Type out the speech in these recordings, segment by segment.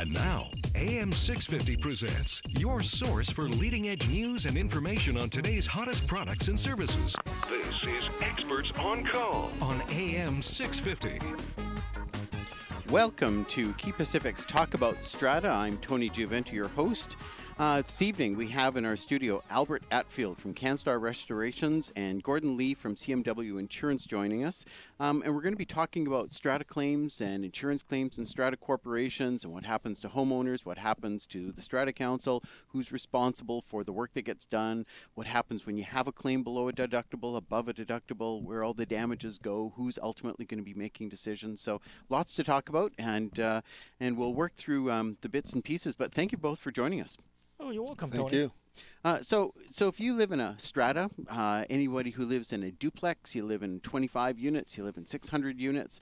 And now, AM 650 presents your source for leading-edge news and information on today's hottest products and services. This is Experts on Call on AM 650. Welcome to Key Pacific's Talk About Strata. I'm Tony Gioventi, your host. This evening we have in our studio Albert Atfield from CanStar Restorations and Gordon Lee from CMW Insurance joining us. And we're going to be talking about strata claims and insurance claims and strata corporations and what happens to homeowners, what happens to the strata council, who's responsible for the work that gets done, what happens when you have a claim below a deductible, above a deductible, where all the damages go, who's ultimately going to be making decisions. So lots to talk about, and we'll work through the bits and pieces. But thank you both for joining us. Oh, you're welcome, Thank Tony. you. So if you live in a strata, anybody who lives in a duplex, you live in 25 units, you live in 600 units,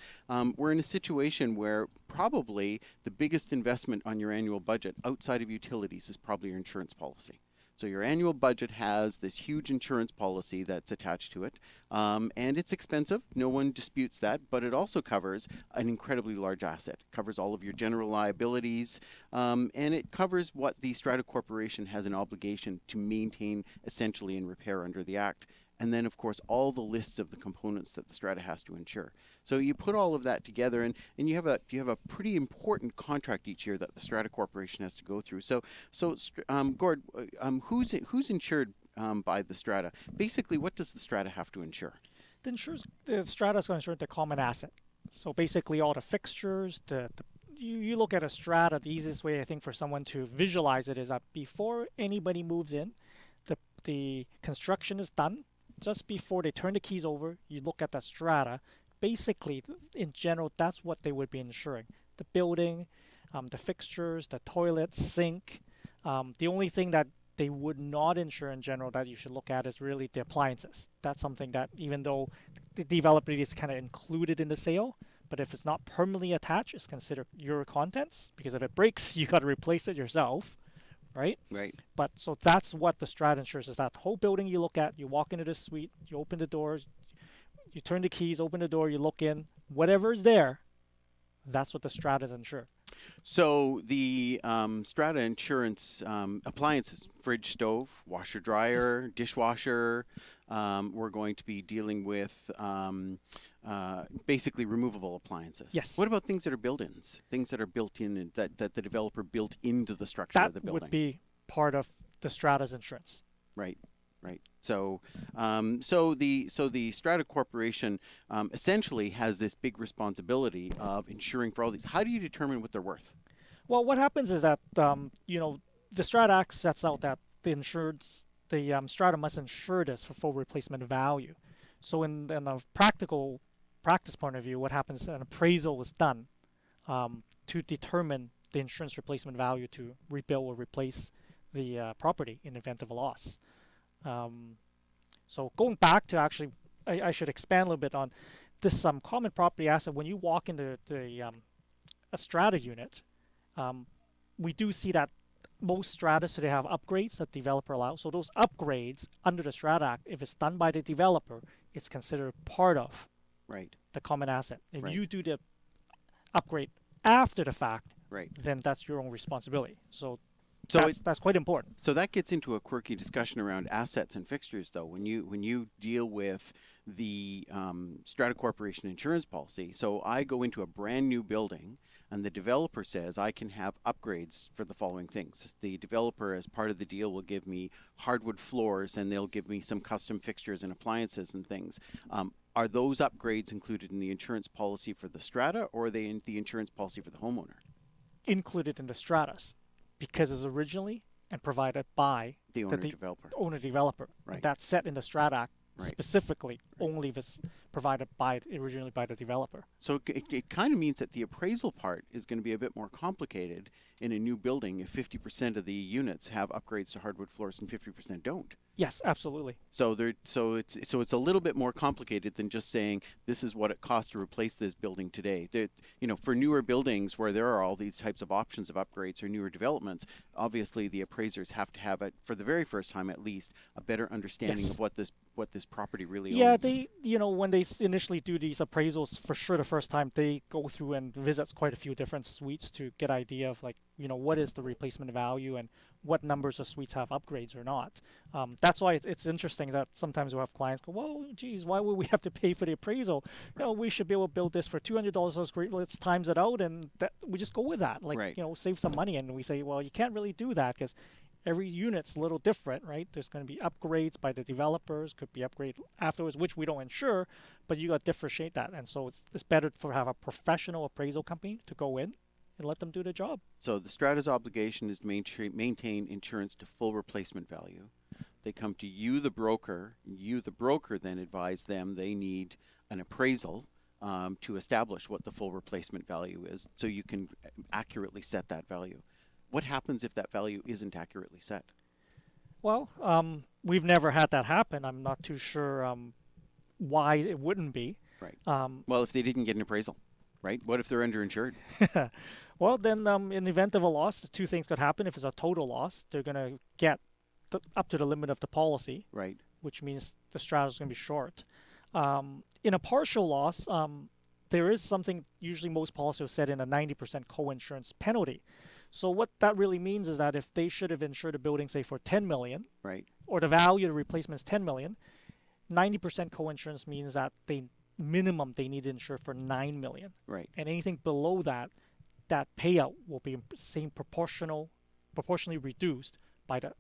we're in a situation where probably the biggest investment on your annual budget outside of utilities is probably your insurance policy. So your annual budget has this huge insurance policy that's attached to it, and it's expensive. No one disputes that, but it also covers an incredibly large asset. It covers all of your general liabilities, and it covers what the Strata Corporation has an obligation to maintain essentially and repair under the Act. And then, of course, all the lists of the components that the strata has to insure. So you put all of that together, and you have a pretty important contract each year that the Strata Corporation has to go through. So Gord, who's insured by the strata? Basically, what does the strata have to insure? The strata is going to insure the common asset. So basically, all the fixtures. You look at a strata. The easiest way I think for someone to visualize it is that before anybody moves in, the construction is done. Just before they turn the keys over, you look at the strata. Basically, in general, that's what they would be insuring. The building, the fixtures, the toilet, sink. The only thing that they would not insure in general that you should look at is really the appliances. That's something that even though the developer is kind of included in the sale, but if it's not permanently attached, it's considered your contents, because if it breaks, you got to replace it yourself. Right? But so that's what the strata insures, is that whole building you look at. You walk into the suite, you open the doors, you turn the keys, open the door, you look in, whatever is there, that's what the strata insure. So the strata insurance appliances, fridge, stove, washer, dryer, yes, dishwasher, we're going to be dealing with basically removable appliances. Yes. What about things that are built-ins, things that are built in, that the developer built into the structure of the building? That would be part of the strata's insurance. Right. So, so the Strata Corporation essentially has this big responsibility of insuring for all these. How do you determine what they're worth? Well, what happens is that the Strata Act sets out that the strata must insure this for full replacement value. So, in a practice point of view, what happens? An appraisal was done to determine the insurance replacement value to rebuild or replace the property in the event of a loss. So going back to actually, I should expand a little bit on this common property asset. When you walk into a strata unit, we do see that most strata, so they have upgrades that developer allows. So those upgrades under the Strata Act, if it's done by the developer, it's considered part of the common asset. If you do the upgrade after the fact, then that's your own responsibility. So that's quite important. So that gets into a quirky discussion around assets and fixtures, though. When you deal with the Strata Corporation insurance policy, so I go into a brand new building, and the developer says I can have upgrades for the following things. The developer, as part of the deal, will give me hardwood floors, and they'll give me some custom fixtures and appliances and things. Are those upgrades included in the insurance policy for the strata, or are they in the insurance policy for the homeowner? Included in the stratas, because it's originally and provided by the owner-developer. Owner-developer. That's set in the Strata Act specifically, only if it's provided originally by the developer. So it kind of means that the appraisal part is going to be a bit more complicated in a new building if 50% of the units have upgrades to hardwood floors and 50% don't. Yes, absolutely. So it's a little bit more complicated than just saying this is what it costs to replace this building today. For newer buildings where there are all these types of options of upgrades or newer developments, obviously the appraisers have to have it for the very first time at least a better understanding Yes. of what this property really Yeah, owns. they, when they initially do these appraisals, for sure the first time they go through and visits quite a few different suites to get idea of like, what is the replacement value and what numbers of suites have upgrades or not. That's why it's interesting that sometimes we have clients go, well, geez, why would we have to pay for the appraisal? Right. We should be able to build this for $200. That's great. Let's times it out, and that we just go with that. Like, Right. save some money, and we say, well, you can't really do that because every unit's a little different, right? There's going to be upgrades by the developers, could be upgrade afterwards, which we don't insure, but you got to differentiate that. And so it's better to have a professional appraisal company to go in and let them do the job. So the strata's obligation is to maintain insurance to full replacement value. They come to you, the broker. You, the broker, then advise them they need an appraisal to establish what the full replacement value is, so you can accurately set that value. What happens if that value isn't accurately set? Well, we've never had that happen. I'm not too sure why it wouldn't be. Right. Well, if they didn't get an appraisal, right? What if they're underinsured? Well, then in the event of a loss, two things could happen. If it's a total loss, they're going to get up to the limit of the policy, Right. which means the strata is going to be short. In a partial loss, there is something, usually most policies are set in a 90% co-insurance penalty. So what that really means is that if they should have insured a building, say for 10 million, Right. or the value of the replacement is 10 million, 90% co-insurance means that minimum they need to insure for 9 million. Right. And anything below that, that payout will be proportionally reduced by the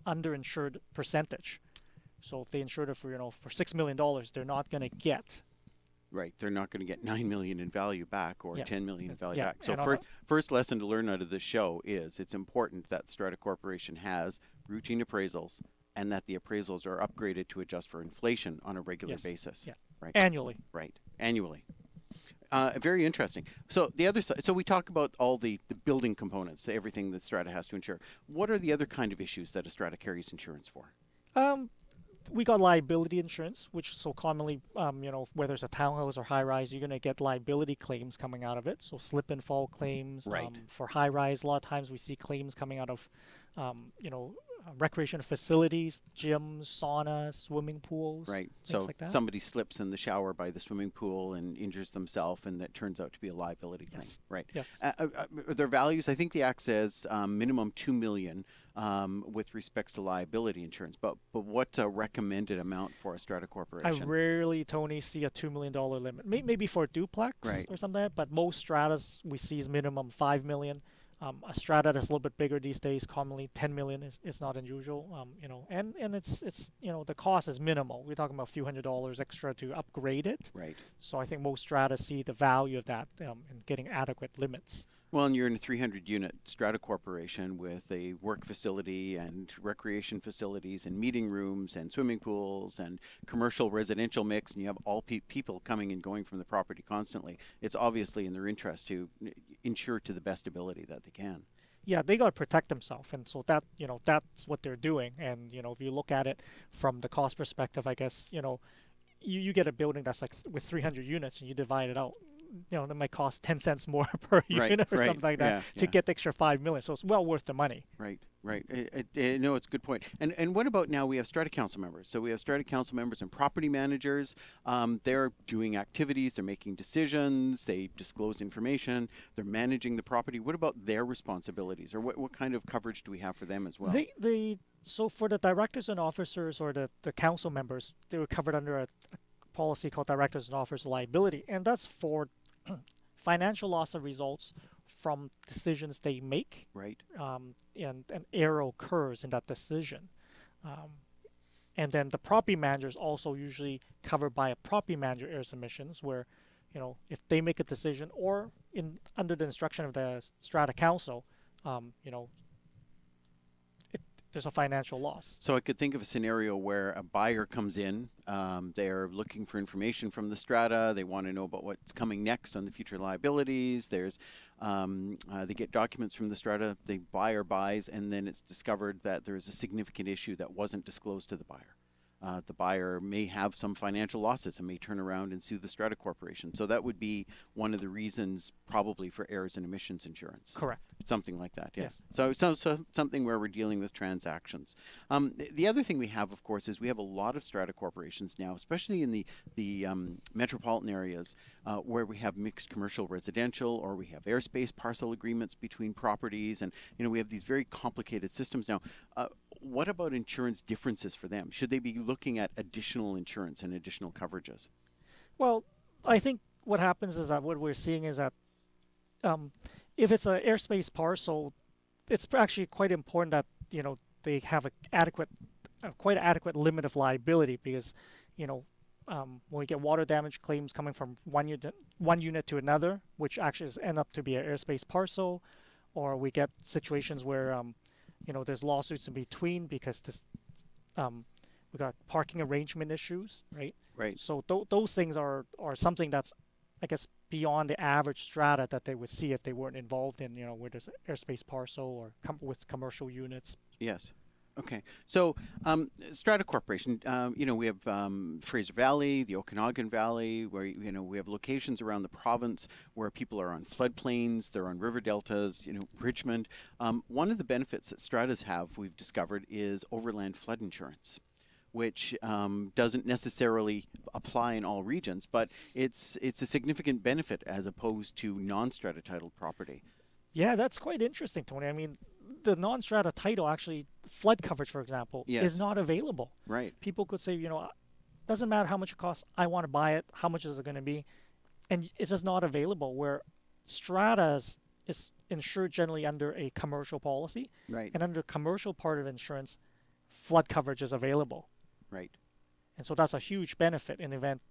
underinsured percentage. So if they insured it for $6 million, they're not going to get. Right. They're not going to get 9 million in value back or 10 million in value back. So first lesson to learn out of this show is it's important that Strata Corporation has routine appraisals and that the appraisals are upgraded to adjust for inflation on a regular basis. Yeah. Right. Annually. Right. Annually. Very interesting. So the other side, so we talk about all the building components, everything that Strata has to insure. What are the other kind of issues that a Strata carries insurance for? We got liability insurance, which so commonly, whether it's a townhouse or high-rise, you're going to get liability claims coming out of it. So slip and fall claims. Right. For high-rise, a lot of times we see claims coming out of, recreation facilities, gyms, saunas, swimming pools. Right. Things So like that. somebody slips in the shower by the swimming pool and injures themselves, and that turns out to be a liability claim. Yes. Right. Yes. Their values, I think the Act says minimum $2 million with respects to liability insurance. But what's a recommended amount for a Strata Corporation? I rarely, Tony, see a $2 million limit. Maybe for a duplex or something like that, but most stratas we see is minimum $5 million. A strata that's a little bit bigger these days, commonly 10 million is not unusual. And it's the cost is minimal. We're talking about a few $100s extra to upgrade it. Right. So I think most strata see the value of that and getting adequate limits. Well, and you're in a 300-unit Strata Corporation with a work facility and recreation facilities and meeting rooms and swimming pools and commercial residential mix, and you have all people coming and going from the property constantly. It's obviously in their interest to insure to the best ability that they can. Yeah, they got to protect themselves, and so that's what they're doing. And if you look at it from the cost perspective, I guess you get a building that's like with 300 units and you divide it out. That might cost 10 cents more per unit or something like that to get the extra 5 million. So it's well worth the money. Right. No, it's a good point. And what about now we have Strata Council members? So we have Strata Council members and property managers. They're doing activities. They're making decisions. They disclose information. They're managing the property. What about their responsibilities, or what kind of coverage do we have for them as well? So for the directors and officers or the council members, they were covered under a policy called Directors and Officers Liability, and that's for financial loss of results from decisions they make. Right. And an error occurs in that decision. And then the property manager is also usually covered by a property manager errors and omissions, where if they make a decision or under the instruction of the Strata Council, there's a financial loss. So I could think of a scenario where a buyer comes in, they're looking for information from the strata, they want to know about what's coming next on the future liabilities, they get documents from the strata, the buyer buys, and then it's discovered that there's a significant issue that wasn't disclosed to the buyer. The buyer may have some financial losses and may turn around and sue the strata corporation. So that would be one of the reasons probably for errors and omissions insurance. Correct. Something like that, yeah. Yes. So something where we're dealing with transactions. The other thing we have, of course, is we have a lot of strata corporations now, especially in the metropolitan areas where we have mixed commercial residential, or we have airspace parcel agreements between properties, and we have these very complicated systems now. What about insurance differences for them? Should they be looking at additional insurance and additional coverages? Well, I think what happens is that what we're seeing is that if it's an airspace parcel, it's actually quite important that they have quite adequate limit of liability, because when we get water damage claims coming from one unit to another, which actually end up to be an airspace parcel, or we get situations where there's lawsuits in between because we got parking arrangement issues, right? Right. So those things are something that's, I guess, beyond the average strata that they would see if they weren't involved in, where there's airspace parcel or with commercial units. Yes. Okay. So strata corporation, we have Fraser Valley, the Okanagan Valley, where we have locations around the province where people are on floodplains, they're on river deltas, Richmond. One of the benefits that stratas have, we've discovered, is overland flood insurance, which doesn't necessarily apply in all regions, but it's a significant benefit as opposed to non-strata titled property. Yeah, that's quite interesting, Tony. I mean, the non-strata title, actually, flood coverage, for example, Yes. is not available. Right. People could say, doesn't matter how much it costs, I want to buy it. How much is it going to be? And it's just not available, where strata is insured generally under a commercial policy. Right. And under commercial part of insurance, flood coverage is available. Right. And so that's a huge benefit. In the event,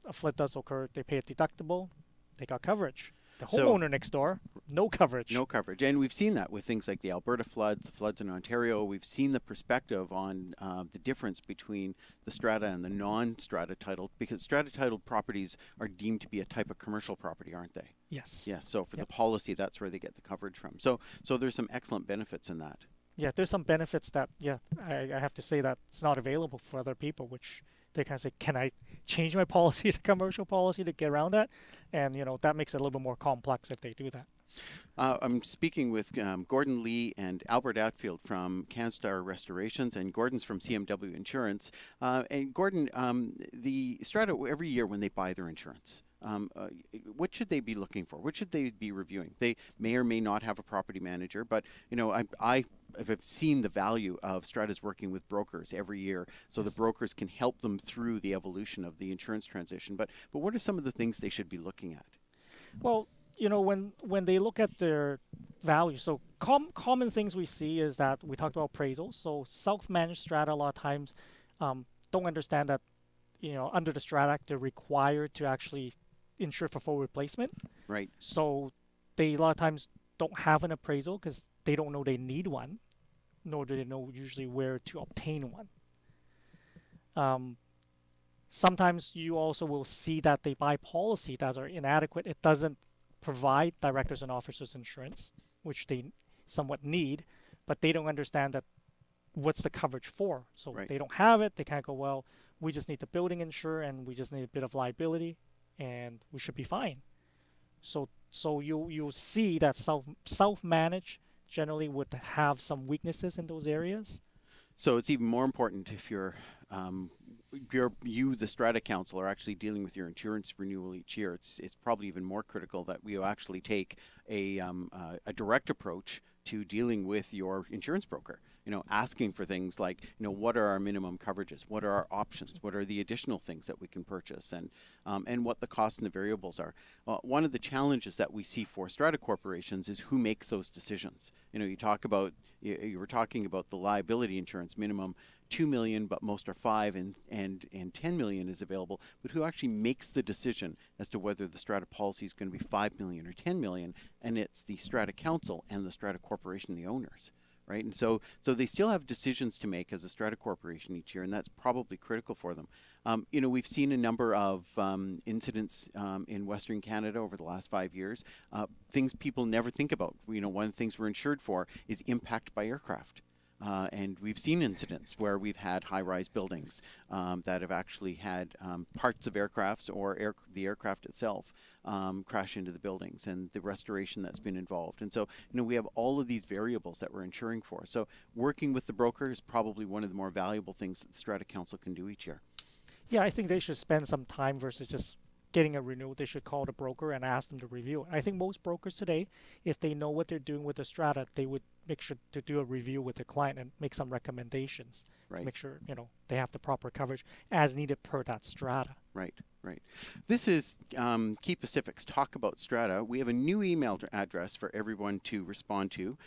a flood does occur, they pay a deductible, they got coverage. The homeowner next door, no coverage. No coverage. And we've seen that with things like the Alberta floods, the floods in Ontario. We've seen the perspective on the difference between the strata and the non-strata titled, because strata titled properties are deemed to be a type of commercial property, aren't they? Yes. Yes. So for the policy, that's where they get the coverage from. So there's some excellent benefits in that. Yeah, there's some benefits that, I have to say that it's not available for other people, which they kind of say, can I change my policy to commercial policy to get around that? And, that makes it a little bit more complex if they do that. I'm speaking with Gordon Lee and Albert Atfield from CanStar Restorations, and Gordon's from CMW Insurance. And Gordon, the strata, every year when they buy their insurance, what should they be looking for? What should they be reviewing? They may or may not have a property manager, but I've seen the value of stratas working with brokers every year, so the brokers can help them through the evolution of the insurance transition. But what are some of the things they should be looking at? Well, when they look at their value, so common things we see is that we talked about appraisals. So self-managed strata a lot of times don't understand that, under the Strat Act, they're required to actually insure for full replacement. Right. So they a lot of times don't have an appraisal because they don't know they need one, nor do they know usually where to obtain one. Sometimes you also will see that they buy policies that are inadequate. It doesn't provide directors and officers insurance, which they somewhat need, but they don't understand that what's the coverage for. So they don't have it. They can't go, well, we just need the building insurer and we just need a bit of liability and we should be fine. So you'll see that self-managed generally would have some weaknesses in those areas. So it's even more important if you, the Strata Council, are actually dealing with your insurance renewal each year. It's probably even more critical that we actually take a direct approach to dealing with your insurance broker. Asking for things like, what are our minimum coverages? What are our options? What are the additional things that we can purchase? And what the costs and the variables are. One of the challenges that we see for strata corporations is who makes those decisions. You were talking about the liability insurance minimum 2 million, but most are 5 and 10 million is available. But who actually makes the decision as to whether the strata policy is going to be 5 million or 10 million? And it's the Strata Council and the Strata Corporation, the owners. right? And so they still have decisions to make as a strata corporation each year, and that's probably critical for them. We've seen a number of incidents in Western Canada over the last 5 years, things people never think about. One of the things we're insured for is impact by aircraft. And we've seen incidents where we've had high-rise buildings that have actually had parts of aircrafts or the aircraft itself crash into the buildings, and the restoration that's been involved. And so, we have all of these variables that we're insuring for. So working with the broker is probably one of the more valuable things that the Strata Council can do each year. Yeah, I think they should spend some time versus just getting a renewal. They should call the broker and ask them to review it. I think most brokers today, if they know what they're doing with the strata, they would make sure to do a review with the client and make some recommendations. Right. To make sure they have the proper coverage as needed per that strata. Right. This is Key Pacific's Talk About Strata. We have a new email address for everyone to respond to.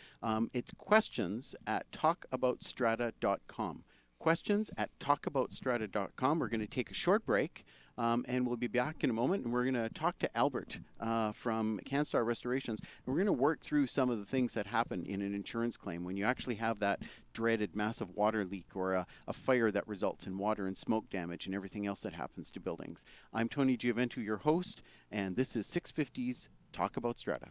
It's questions@talkaboutstrata.com. questions@talkaboutstrata.com. We're going to take a short break, and we'll be back in a moment, and we're going to talk to Albert from CanStar Restorations. And we're going to work through some of the things that happen in an insurance claim when you actually have that dreaded massive water leak or a fire that results in water and smoke damage and everything else that happens to buildings. I'm Tony Giaventu, your host, and this is 650's Talk About Strata.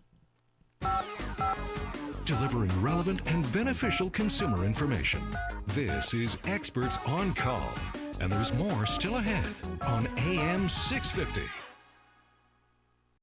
Delivering relevant and beneficial consumer information. This is Experts on Call, and there's more still ahead on AM 650.